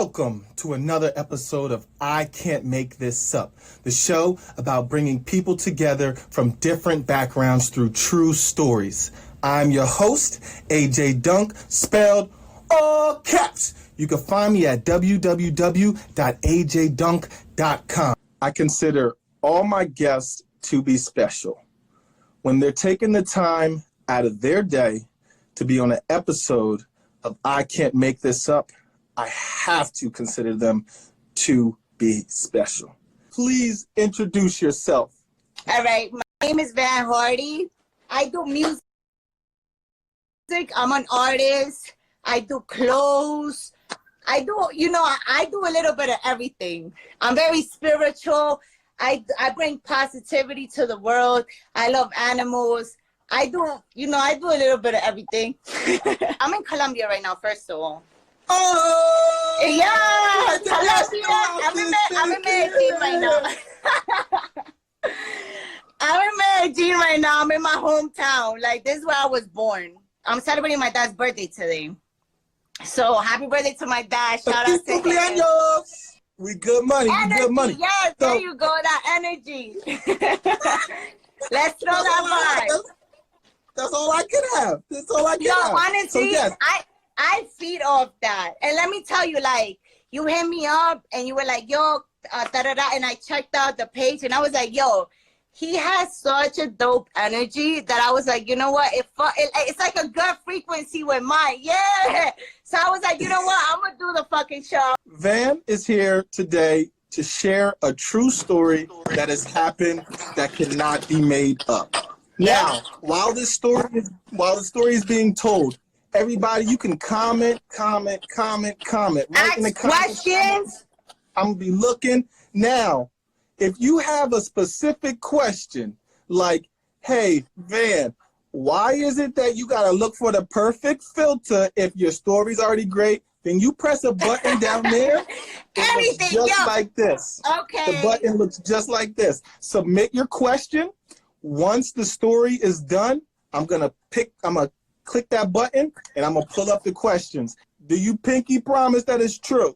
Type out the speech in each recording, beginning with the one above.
Welcome to another episode of I Can't Make This Up, the show about bringing people together from different backgrounds through true stories. I'm your host, AJ Dunk, spelled all caps. You can find me at www.ajdunk.com. I consider all my guests to be special. When they're taking the time out of their day to be on an episode of I Can't Make This Up, I have to consider them to be special. Please introduce yourself. All right, my name is Hardey. I do music. I'm an artist. I do clothes. I do a little bit of everything. I'm very spiritual. I bring positivity to the world. I love animals. I do a little bit of everything. I'm in Colombia right now, first of all. Oh! Yeah! I'm in Medellin right now. I'm in Medellin right now. I'm in my hometown. Like, this is where I was born. I'm celebrating my dad's birthday today. So, happy birthday to my dad. Shout out to him. We good money. Energy, we good money. yes, there you go. That energy. Let's throw that vibe. That's all I can have. That's all I can have. Honestly, so, yes. I feed off that. And let me tell you, like, you hit me up and you were like, yo, da-da-da, and I checked out the page and I was like, yo, he has such a dope energy that I was like, you know what? It's like a good frequency with mine. Yeah. So I was like, you know what? I'm going to do the fucking show. Van is here today to share a true story that has happened that cannot be made up. Now, while the story is being told, everybody, you can comment. Right Ask in the questions. I'm going to be looking. Now, if you have a specific question, like, hey, Van, why is it that you got to look for the perfect filter if your story's already great? Then you press a button down there. Anything, just like this. Okay. The button looks just like this. Submit your question. Once the story is done, I'm going to click that button and I'm going to pull up the questions. Do you pinky promise that it's true?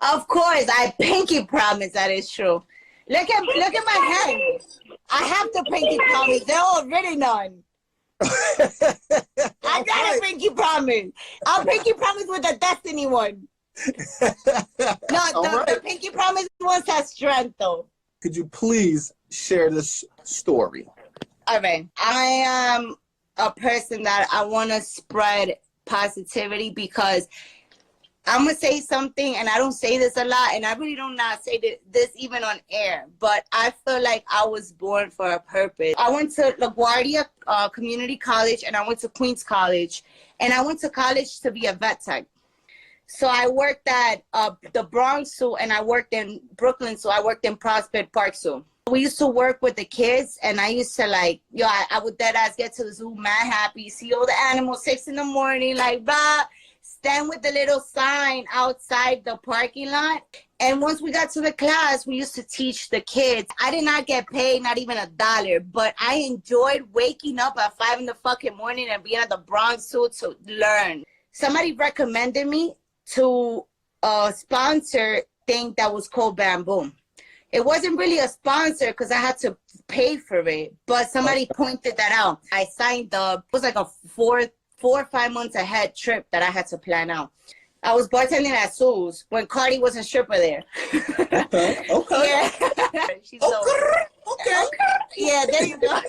Of course, I pinky promise that it's true. Look at my hand. I have to pinky promise. They're already none. I got a pinky promise. I'll pinky promise with the Destiny one. The pinky promise one has strength though. Could you please share this story? All right. I am a person that I want to spread positivity because I'm going to say something, and I don't say this a lot, and I really do not say this even on air, but I feel like I was born for a purpose. I went to LaGuardia Community College, and I went to Queens College, and I went to college to be a vet tech. So I worked at the Bronx Zoo, and I worked in Brooklyn, so I worked in Prospect Park Zoo. We used to work with the kids, and I used to I would dead ass get to the zoo mad happy, see all the animals 6 in the morning, like, blah, stand with the little sign outside the parking lot. And once we got to the class, we used to teach the kids. I did not get paid, not even $1, but I enjoyed waking up at 5 in the fucking morning and being at the Bronx Zoo to learn. Somebody recommended me to sponsor thing that was called Bamboo. It wasn't really a sponsor because I had to pay for it, but somebody pointed that out. I signed up. It was like a 4 or 5 months ahead trip that I had to plan out. I was bartending at Sue's when Cardi was a stripper there. Okay. Yeah. Okay. Yeah, there you go.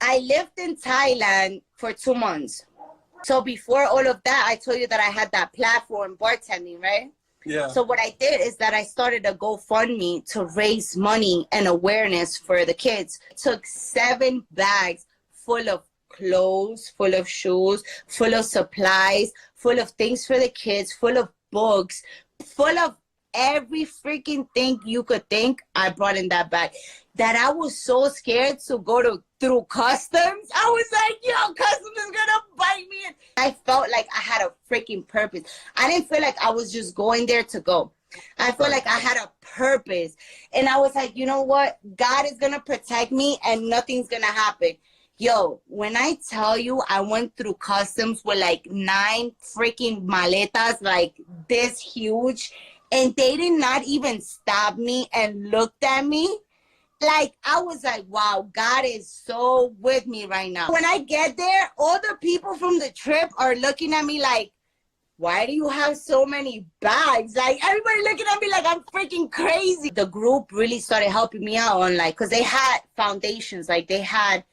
I lived in Thailand for 2 months. So before all of that, I told you that I had that platform bartending, right? Yeah. So what I did is that I started a GoFundMe to raise money and awareness for the kids. Took 7 bags full of clothes, full of shoes, full of supplies, full of things for the kids, full of books, full of every freaking thing you could think. I brought in that bag. That I was so scared to go through customs. I was like, yo, customs is gonna bite me. And I felt like I had a freaking purpose. I didn't feel like I was just going there to go. I felt like I had a purpose. And I was like, you know what? God is gonna protect me and nothing's gonna happen. Yo, when I tell you I went through customs with like 9 freaking maletas, like this huge, and they did not even stop me and looked at me. Like, I was like, wow, God is so with me right now. When I get there, all the people from the trip are looking at me like, why do you have so many bags? Like, everybody looking at me like I'm freaking crazy. The group really started helping me out on, like, because they had foundations, like they had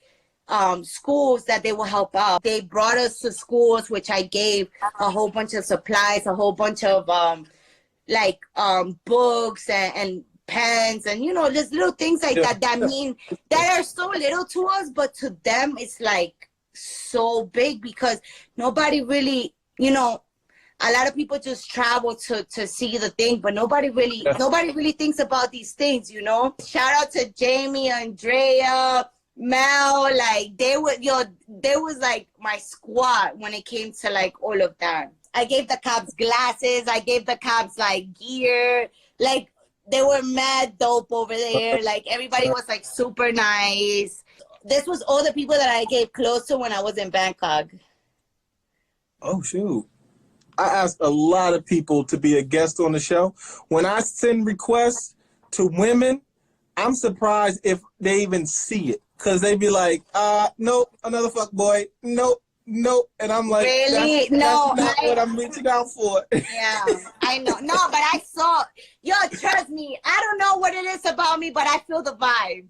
schools that they will help out. They brought us to schools, which I gave a whole bunch of supplies, a whole bunch of books and pens, and you know, just little things like that mean that are so little to us, but to them it's like so big, because nobody really, you know, a lot of people just travel to see the thing, but nobody really thinks about these things, you know. Shout out to Jamie, Andrea, Mel, like they was like my squad when it came to like all of that. I gave the cops glasses, I gave the cops like gear, like they were mad dope over there. Like everybody was like super nice. This was all the people that I gave close to when I was in Bangkok. Oh shoot. I asked a lot of people to be a guest on the show. When I send requests to women, I'm surprised if they even see it. Cause they be like, nope, another fuck boy. Nope. And I'm like, really? That's not what I'm reaching out for. Yeah, I know. No, but I saw, yo, trust me, I don't know what it is about me, but I feel the vibe.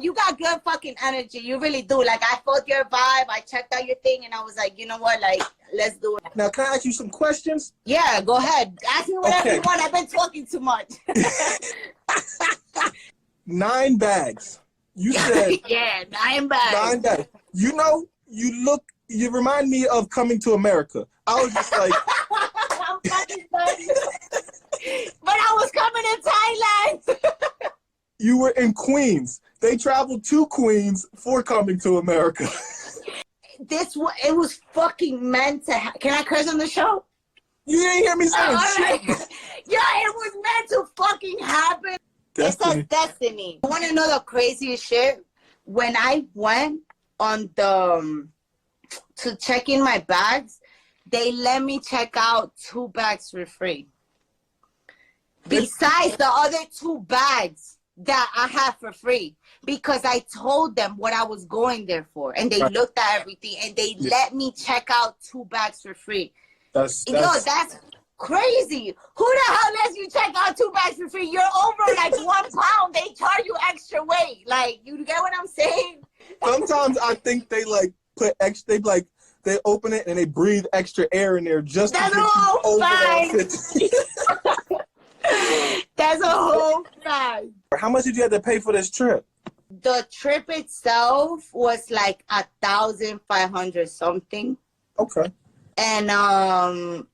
You got good fucking energy. You really do. Like, I felt your vibe. I checked out your thing, and I was like, you know what? Like, let's do it. Now, can I ask you some questions? Yeah, go ahead. Ask me whatever you want. I've been talking too much. 9 bags. You said. Yeah, 9 bags. 9 bags. You know, you remind me of Coming to America. I was just like. I'm fucking funny. But I was coming in Thailand. You were in Queens. They traveled to Queens for Coming to America. It was fucking meant to happen. Can I curse on the show? You didn't hear me saying shit. Yeah, it was meant to fucking happen. Destiny. It's a destiny. You want to know the craziest shit? When I went on to check in my bags, they let me check out 2 bags for free. Besides the other 2 bags that I have for free, because I told them what I was going there for, and they looked at everything, and they let me check out 2 bags for free. That's crazy. Who the hell lets you check out 2 bags for free? You're over like 1 pound. They charge you extra weight. Like, you get what I'm saying? Sometimes I think they like put extra. They open it and they breathe extra air in there just to get you over. That's a whole fact. How much did you have to pay for this trip? The trip itself was like 1,500 something. Okay. And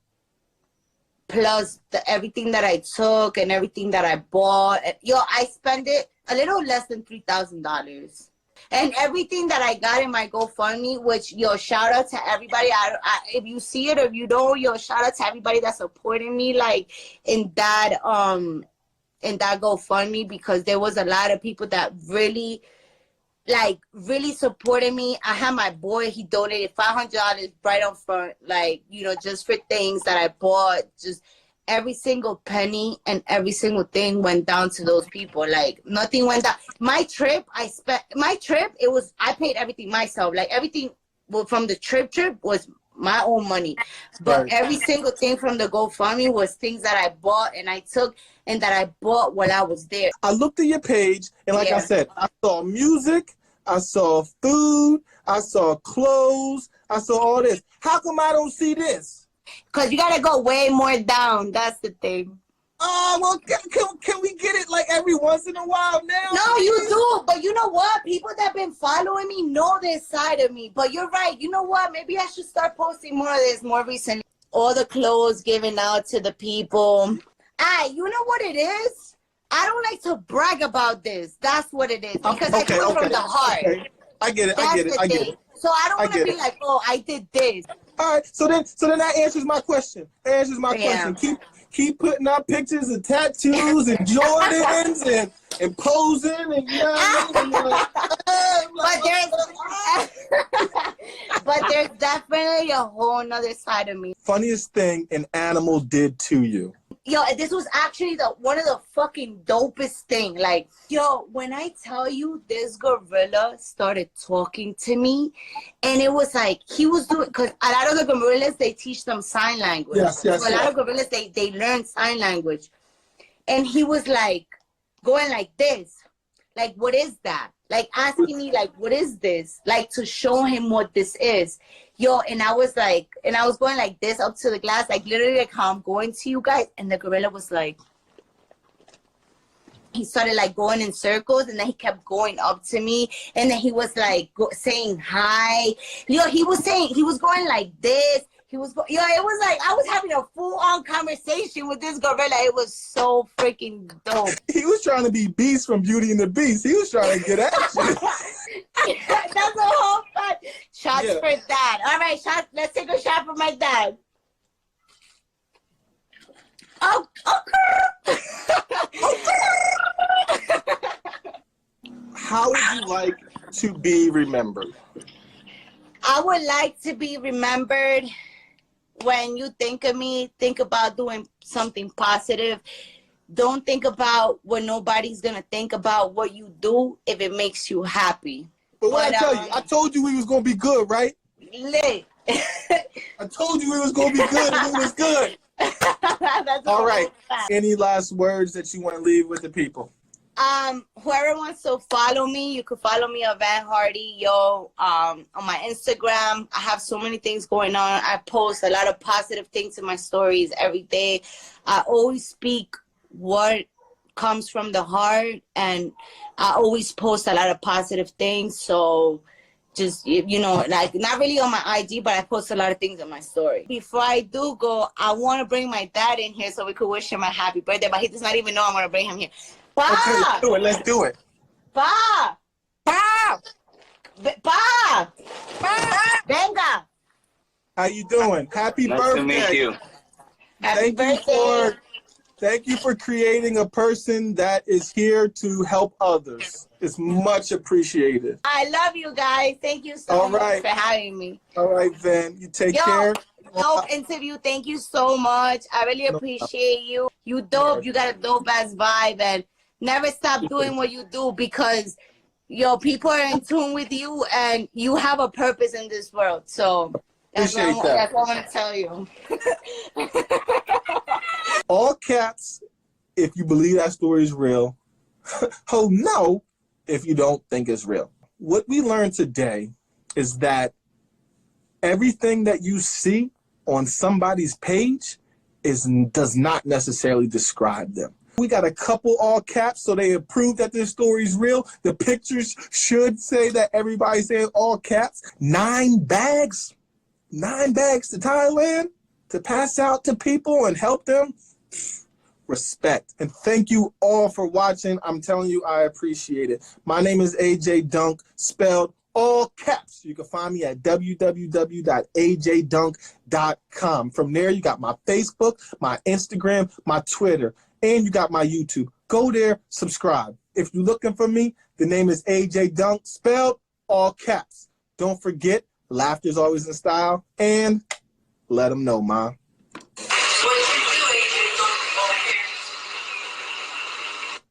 plus everything that I took and everything that I bought. I spent it a little less than $3,000. And everything that I got in my GoFundMe, which, shout out to everybody. If you see it or if you don't, shout out to everybody that supported me, like, in that GoFundMe, because there was a lot of people that really supported me. I had my boy, he donated $500 right on front, like, just for things that I bought. Just every single penny and every single thing went down to those people. Like, nothing went down. My trip, I paid everything myself. Like, everything from the trip was my own money. But every single thing from the GoFundMe was things that I bought and I took and that I bought while I was there. I looked at your page, and like I said, I saw music, I saw food, I saw clothes, I saw all this. How come I don't see this? Because you got to go way more down. That's the thing. Oh, well, can we get it like every once in a while now? No, you do. But you know what? People that have been following me know this side of me. But you're right. You know what? Maybe I should start posting more of this more recently. All the clothes given out to the people. You know what it is? I don't like to brag about this. That's what it is. Because I do it from the heart. Okay. I get it. So I don't want to be like, oh, I did this. All right. So then that answers my question. Keep putting out pictures of tattoos and Jordans and posing and but there's definitely a whole nother side of me. Funniest thing an animal did to you. Yo, this was actually one of the fucking dopest thing. Like, yo, when I tell you this gorilla started talking to me, and it was like he was doing, because a lot of the gorillas, they teach them sign language. Yes. So a lot of gorillas, they learn sign language. And he was like going like this. Like, what is that? Like asking me, like, what is this? Like to show him what this is. Yo, and I was going like this up to the glass, like literally like how I'm going to you guys. And the gorilla was like, he started like going in circles, and then he kept going up to me, and then he was like saying hi. Yo, he was going like this. It was like I was having a full-on conversation with this gorilla. It was so freaking dope. He was trying to be Beast from Beauty and the Beast. He was trying to get at you. That's a whole fun. Shots for dad. All right, shots. Let's take a shot for my dad. Oh, okay. How would you like to be remembered? I would like to be remembered. When you think of me, think about doing something positive. Don't think about what nobody's going to think about what you do if it makes you happy. But what I tell you, I told you we was going to be good, right? Lit. I told you we was going to be good, and it was good. That's all right. Any last words that you want to leave with the people? Whoever wants to follow me, you can follow me at Van Hardey, on my Instagram. I have so many things going on. I post a lot of positive things in my stories every day. I always speak what comes from the heart, and I always post a lot of positive things. So just, like not really on my IG, but I post a lot of things on my story. Before I do go, I want to bring my dad in here so we could wish him a happy birthday, but he does not even know I'm going to bring him here. Pa! Okay, let's do it. Pa! Pa! Pa! Pa! Venga! How you doing? Happy birthday. Nice to meet you. Happy birthday. Thank you for creating a person that is here to help others. It's much appreciated. I love you guys. Thank you so much for having me. All right, Van. You take care. Dope interview. Thank you so much. I really appreciate you. You dope. You got a dope ass vibe, and never stop doing what you do, because people are in tune with you, and you have a purpose in this world. So that's what I want to tell you. All caps, if you believe that story is real. Oh no, if you don't think it's real. What we learned today is that everything that you see on somebody's page does not necessarily describe them. We got a couple all caps, so they approve that this story is real. The pictures should say that everybody's saying all caps. 9 bags to Thailand to pass out to people and help them. Respect. And thank you all for watching. I'm telling you, I appreciate it. My name is AJ Dunk, spelled all caps. You can find me at www.ajdunk.com. From there, you got my Facebook, my Instagram, my Twitter, and you got my YouTube. Go there, subscribe. If you're looking for me, the name is AJ Dunk, spelled all caps. Don't forget, laughter is always in style, and let them know, Ma.